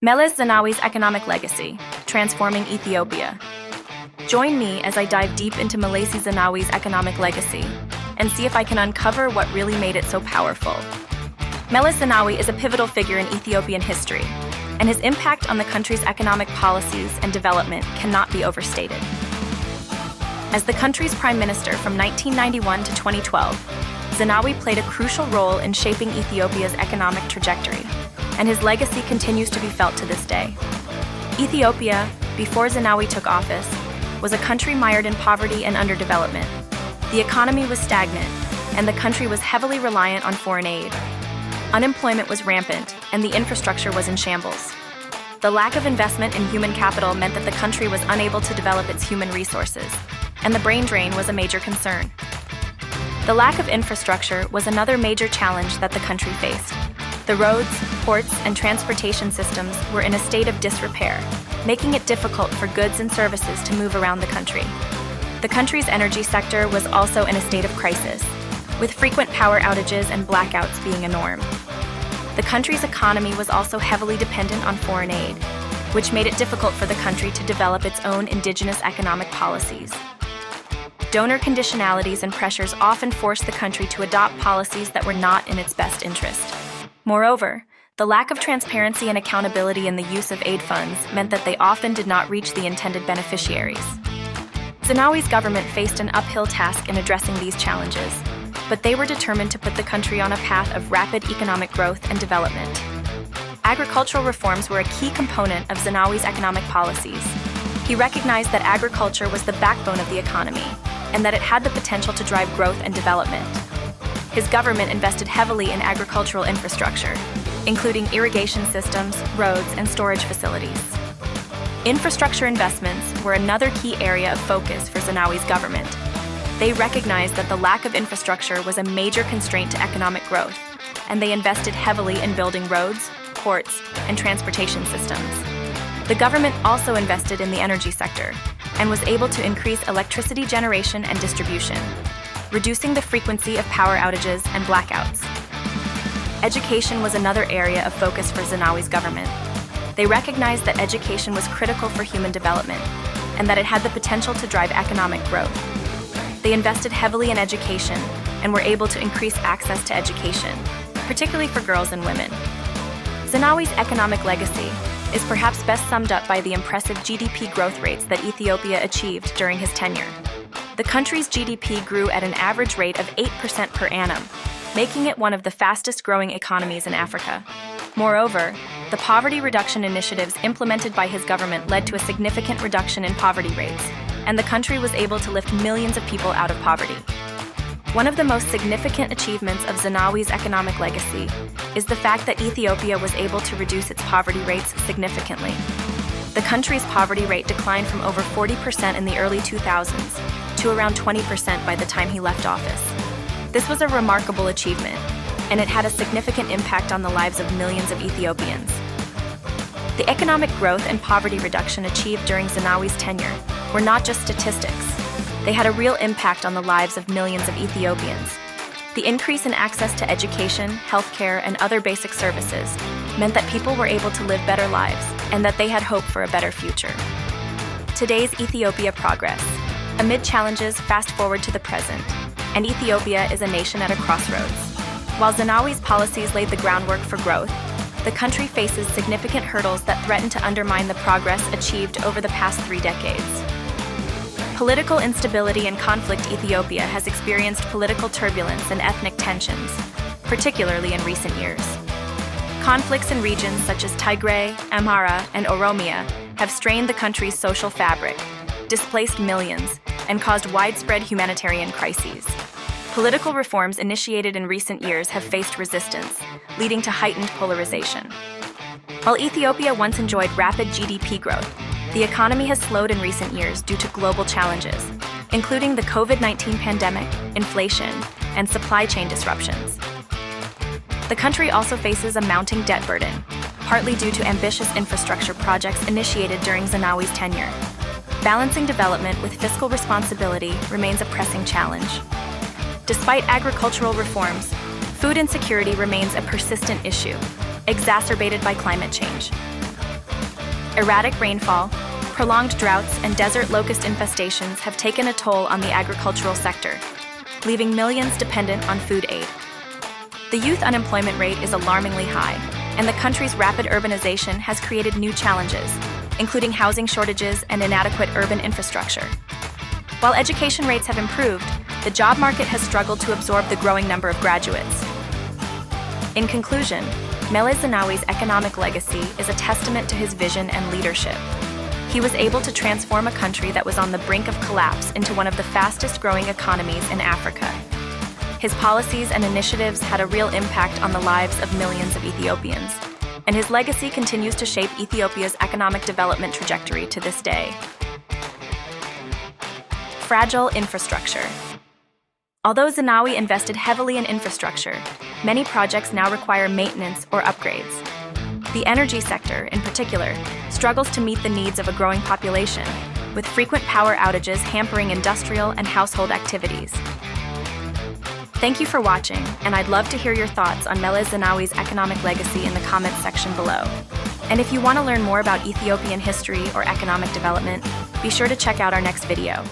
Meles Zenawi's economic legacy, transforming Ethiopia. Join me as I dive deep into Meles Zenawi's economic legacy and see if I can uncover what really made it so powerful. Meles Zenawi is a pivotal figure in Ethiopian history, and his impact on the country's economic policies and development cannot be overstated. As the country's prime minister from 1991 to 2012, Zenawi played a crucial role in shaping Ethiopia's economic trajectory, and his legacy continues to be felt to this day. Ethiopia, before Zenawi took office, was a country mired in poverty and underdevelopment. The economy was stagnant, and the country was heavily reliant on foreign aid. Unemployment was rampant, and the infrastructure was in shambles. The lack of investment in human capital meant that the country was unable to develop its human resources, and the brain drain was a major concern. The lack of infrastructure was another major challenge that the country faced. The roads, ports, and transportation systems were in a state of disrepair, making it difficult for goods and services to move around the country. The country's energy sector was also in a state of crisis, with frequent power outages and blackouts being a norm. The country's economy was also heavily dependent on foreign aid, which made it difficult for the country to develop its own indigenous economic policies. Donor conditionalities and pressures often forced the country to adopt policies that were not in its best interest. Moreover, the lack of transparency and accountability in the use of aid funds meant that they often did not reach the intended beneficiaries. Zenawi's government faced an uphill task in addressing these challenges, but they were determined to put the country on a path of rapid economic growth and development. Agricultural reforms were a key component of Zenawi's economic policies. He recognized that agriculture was the backbone of the economy, and that it had the potential to drive growth and development. His government invested heavily in agricultural infrastructure, including irrigation systems, roads, and storage facilities. Infrastructure investments were another key area of focus for Zenawi's government. They recognized that the lack of infrastructure was a major constraint to economic growth, and they invested heavily in building roads, ports, and transportation systems. The government also invested in the energy sector and was able to increase electricity generation and distribution, reducing the frequency of power outages and blackouts. Education was another area of focus for Zenawi's government. They recognized that education was critical for human development and that it had the potential to drive economic growth. They invested heavily in education and were able to increase access to education, particularly for girls and women. Zenawi's economic legacy is perhaps best summed up by the impressive GDP growth rates that Ethiopia achieved during his tenure. The country's GDP grew at an average rate of 8% per annum, making it one of the fastest-growing economies in Africa. Moreover, the poverty reduction initiatives implemented by his government led to a significant reduction in poverty rates, and the country was able to lift millions of people out of poverty. One of the most significant achievements of Zenawi's economic legacy is the fact that Ethiopia was able to reduce its poverty rates significantly. The country's poverty rate declined from over 40% in the early 2000s to around 20% by the time he left office. This was a remarkable achievement, and it had a significant impact on the lives of millions of Ethiopians. The economic growth and poverty reduction achieved during Zenawi's tenure were not just statistics. They had a real impact on the lives of millions of Ethiopians. The increase in access to education, healthcare, and other basic services meant that people were able to live better lives and that they had hope for a better future. Today's Ethiopia progress. Amid challenges, fast forward to the present, and Ethiopia is a nation at a crossroads. While Zenawi's policies laid the groundwork for growth, the country faces significant hurdles that threaten to undermine the progress achieved over the past 3 decades. Political instability and conflict. Ethiopia has experienced political turbulence and ethnic tensions, particularly in recent years. Conflicts in regions such as Tigray, Amhara, and Oromia have strained the country's social fabric, displaced millions, and caused widespread humanitarian crises. Political reforms initiated in recent years have faced resistance, leading to heightened polarization. While Ethiopia once enjoyed rapid GDP growth, the economy has slowed in recent years due to global challenges, including the COVID-19 pandemic, inflation, and supply chain disruptions. The country also faces a mounting debt burden, partly due to ambitious infrastructure projects initiated during Zenawi's tenure. Balancing development with fiscal responsibility remains a pressing challenge. Despite agricultural reforms, food insecurity remains a persistent issue, exacerbated by climate change. Erratic rainfall, prolonged droughts, and desert locust infestations have taken a toll on the agricultural sector, leaving millions dependent on food aid. The youth unemployment rate is alarmingly high, and the country's rapid urbanization has created new challenges, including housing shortages and inadequate urban infrastructure. While education rates have improved, the job market has struggled to absorb the growing number of graduates. In conclusion, Meles Zenawi's economic legacy is a testament to his vision and leadership. He was able to transform a country that was on the brink of collapse into one of the fastest-growing economies in Africa. His policies and initiatives had a real impact on the lives of millions of Ethiopians, and his legacy continues to shape Ethiopia's economic development trajectory to this day. Fragile infrastructure. Although Zenawi invested heavily in infrastructure, many projects now require maintenance or upgrades. The energy sector, in particular, struggles to meet the needs of a growing population, with frequent power outages hampering industrial and household activities. Thank you for watching, and I'd love to hear your thoughts on Meles Zenawi's economic legacy in the comments section below. And if you want to learn more about Ethiopian history or economic development, be sure to check out our next video.